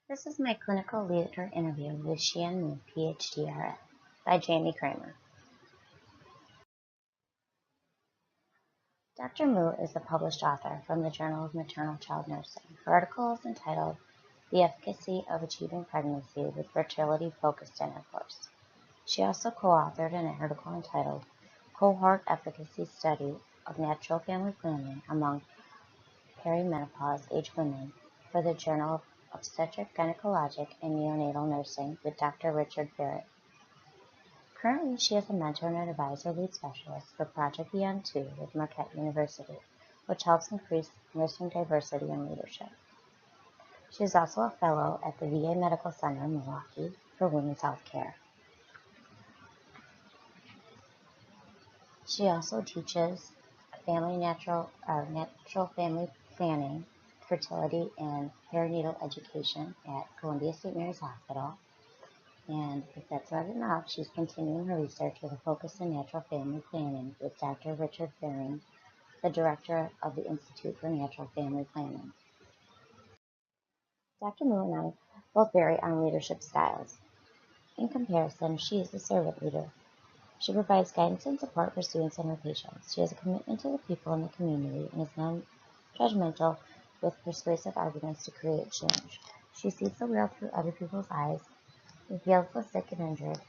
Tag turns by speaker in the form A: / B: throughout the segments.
A: This is my clinical leader interview with Xian Mu, PhD-RN, by Jaime Kremer. Dr. Mu is a published author from the Journal of Maternal Child Nursing. Her article is entitled The Efficacy of Achieving Pregnancy with Fertility-Focused Intercourse. She also co-authored an article entitled Cohort Efficacy Study of Natural Family Planning Among Perimenopause-Aged Women for the Journal of Obstetric, Gynecologic, and Neonatal Nursing with Dr. Richard Barrett. Currently, she is a mentor and advisor lead specialist for Project Beyond 2 with Marquette University, which helps increase nursing diversity and leadership. She is also a fellow at the VA Medical Center in Milwaukee for women's health care. She also teaches natural family planning, fertility, and perinatal education at Columbia St. Mary's Hospital. And if that's not enough, she's continuing her research with a focus in natural family planning with Dr. Richard Barrett, the director of the Institute for Natural Family Planning. Dr. Mu and I both vary on leadership styles. In comparison, she is the servant leader. She provides guidance and support for students and her patients. She has a commitment to the people in the community and is non-judgmental with persuasive arguments to create change. She sees the world through other people's eyes. She heals the sick and injured,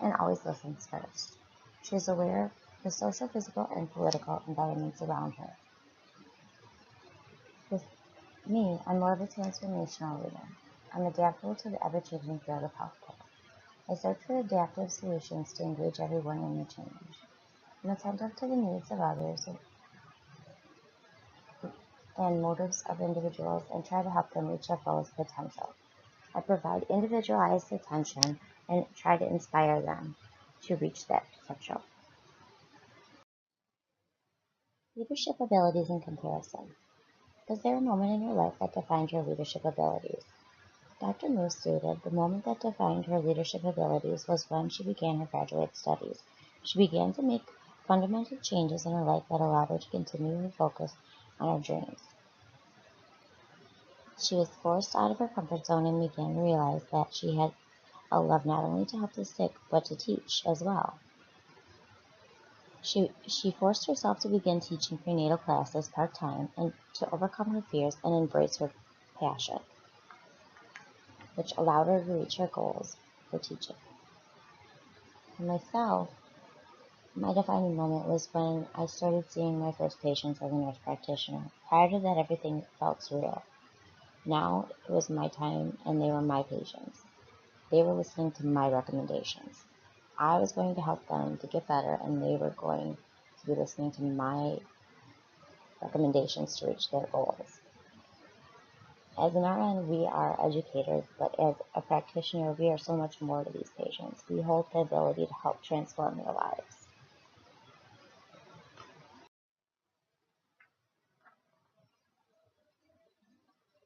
A: and always listens first. She is aware of the social, physical, and political environments around her. With me, I'm more of a transformational leader. I'm adaptable to the ever-changing field of healthcare. I search for adaptive solutions to engage everyone in the change. I'm attentive to the needs of others and motives of individuals and try to help them reach their fullest potential. I provide individualized attention and try to inspire them to reach that potential. Leadership abilities in comparison. Is there a moment in your life that defined your leadership abilities? Dr. Mu stated the moment that defined her leadership abilities was when she began her graduate studies. She began to make fundamental changes in her life that allowed her to continue her focus on her dreams. She was forced out of her comfort zone and began to realize that she had a love not only to help the sick, but to teach as well. She forced herself to begin teaching prenatal classes part-time and to overcome her fears and embrace her passion, which allowed her to reach her goals for teaching. For myself, my defining moment was when I started seeing my first patients as a nurse practitioner. Prior to that, everything felt surreal. Now it was my time and they were my patients. They were listening to my recommendations. I was going to help them to get better and they were going to be listening to my recommendations to reach their goals. As an RN, we are educators, but as a practitioner, we are so much more to these patients. We hold the ability to help transform their lives.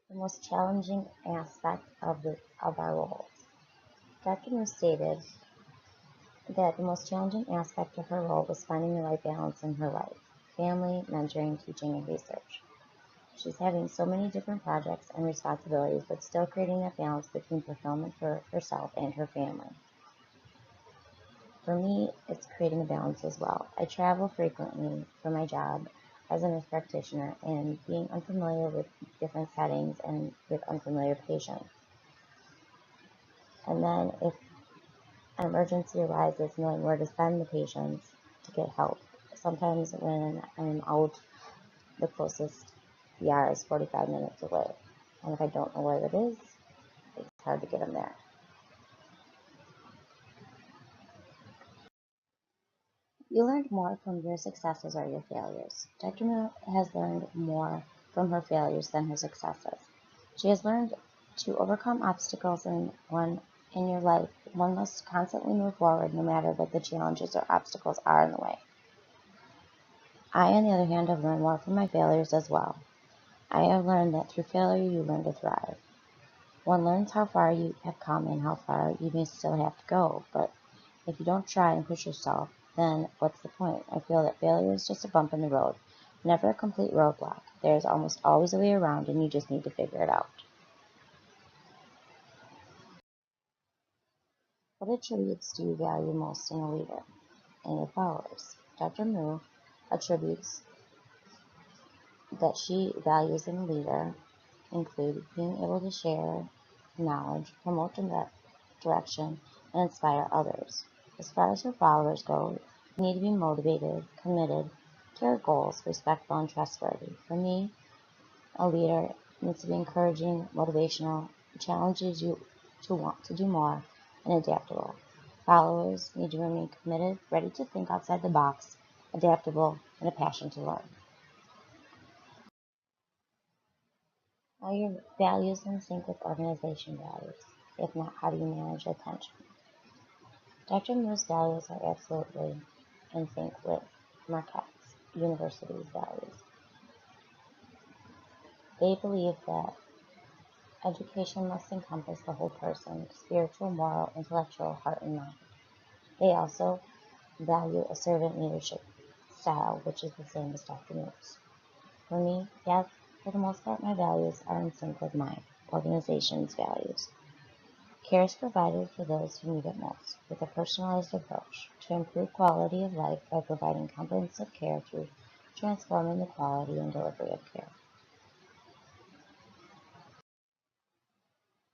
A: The most challenging aspect of our roles. Dr. Mu stated that the most challenging aspect of her role was finding the right balance in her life: family, mentoring, teaching, and research. She's having so many different projects and responsibilities, but still creating that balance between fulfillment for herself and her family. For me, it's creating a balance as well. I travel frequently for my job as a nurse practitioner and being unfamiliar with different settings and with unfamiliar patients. And then if an emergency arises, knowing where to send the patients to get help. Sometimes when I'm out, the closest ER is 45 minutes away. And if I don't know where it is, it's hard to get them there. You learned more from your successes or your failures. Dr. Mu has learned more from her failures than her successes. She has learned to overcome obstacles in your life. One must constantly move forward no matter what the challenges or obstacles are in the way. I, on the other hand, have learned more from my failures as well. I have learned that through failure you learn to thrive. One learns how far you have come and how far you may still have to go, but if you don't try and push yourself, then what's the point? I feel that failure is just a bump in the road, never a complete roadblock. There is almost always a way around and you just need to figure it out. What attributes do you value most in a leader and your followers? Dr. Mu attributes that she values in a leader include being able to share knowledge, promote direction, and inspire others. As far as her followers go, you need to be motivated, committed to her goals, respectful, and trustworthy. For me, a leader needs to be encouraging, motivational, challenges you to want to do more, and adaptable. Followers need to remain committed, ready to think outside the box, adaptable, and a passion to learn. Are your values in sync with organization values? If not, how do you manage attention? Dr. Moore's values are absolutely in sync with Marquette's University's values. They believe that education must encompass the whole person, spiritual, moral, intellectual, heart, and mind. They also value a servant leadership style, which is the same as Dr. Moore's. For me, yes, for the most part, my values are in sync with my organization's values. Care is provided for those who need it most, with a personalized approach to improve quality of life by providing comprehensive care through transforming the quality and delivery of care.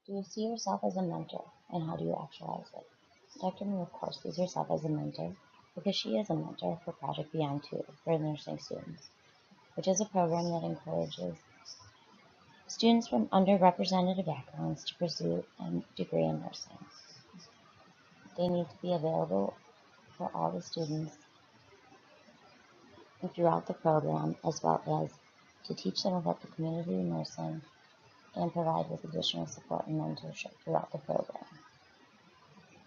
A: Do you see yourself as a mentor, and how do you actualize it? Dr. Moore, of course, sees herself as a mentor because she is a mentor for Project Beyond 2 for nursing students, which is a program that encourages students from underrepresented backgrounds to pursue a degree in nursing. They need to be available for all the students throughout the program, as well as to teach them about the community of nursing and provide with additional support and mentorship throughout the program.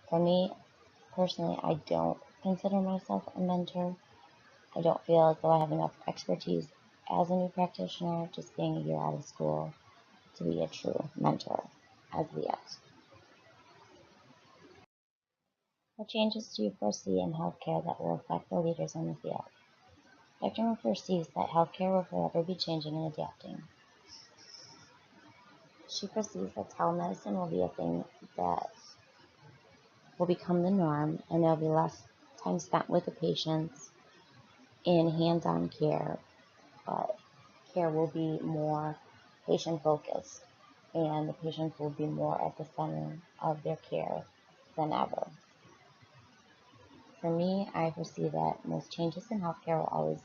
A: For me, personally, I don't consider myself a mentor. I don't feel as though I have enough expertise as a new practitioner, just being a year out of school, to be a true mentor as of yet. What changes do you foresee in healthcare that will affect the leaders in the field? Dr. Moore foresees that healthcare will forever be changing and adapting. She foresees that telemedicine will be a thing that will become the norm, and there will be less time spent with the patients in hands-on care, but care will be more patient-focused, and the patients will be more at the center of their care than ever. For me, I foresee that most changes in healthcare will always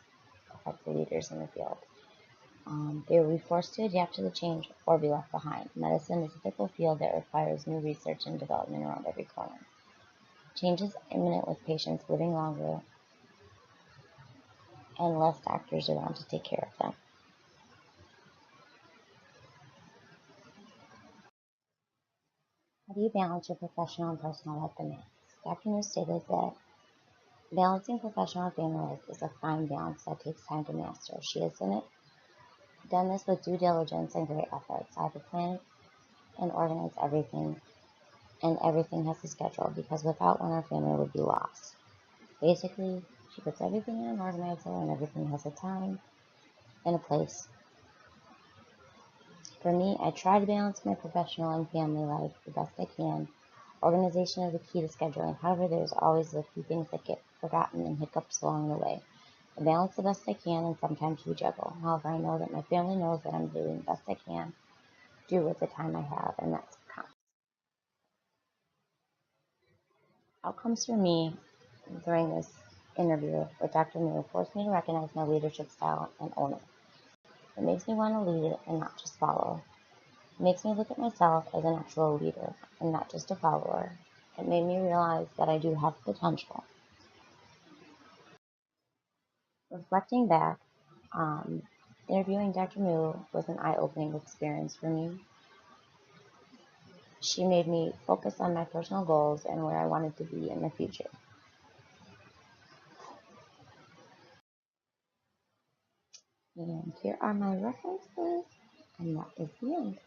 A: affect the leaders in the field. They will be forced to adapt to the change or be left behind. Medicine is a fickle field that requires new research and development around every corner. Change is imminent with patients living longer and less doctors around to take care of them. How do you balance your professional and personal life demands? Dr. New stated that balancing professional and family life is a fine balance that takes time to master. She has done this with due diligence and great efforts. I have to plan and organize everything, and everything has a schedule, because without one, our family would be lost. Basically, she puts everything in an organizer, and everything has a time and a place. For me, I try to balance my professional and family life the best I can. Organization is the key to scheduling. However, there's always a few things that get forgotten and hiccups along the way. I balance the best I can, and sometimes we juggle. However, I know that my family knows that I'm doing the best I can do with the time I have, and that's what counts. Outcomes for me during this interview with Dr. Moore forced me to recognize my leadership style and own it. It makes me want to lead and not just follow. It makes me look at myself as an actual leader and not just a follower. It made me realize that I do have potential. Reflecting back, interviewing Dr. Moo was an eye-opening experience for me. She made me focus on my personal goals and where I wanted to be in the future. And here are my references, and that is the end.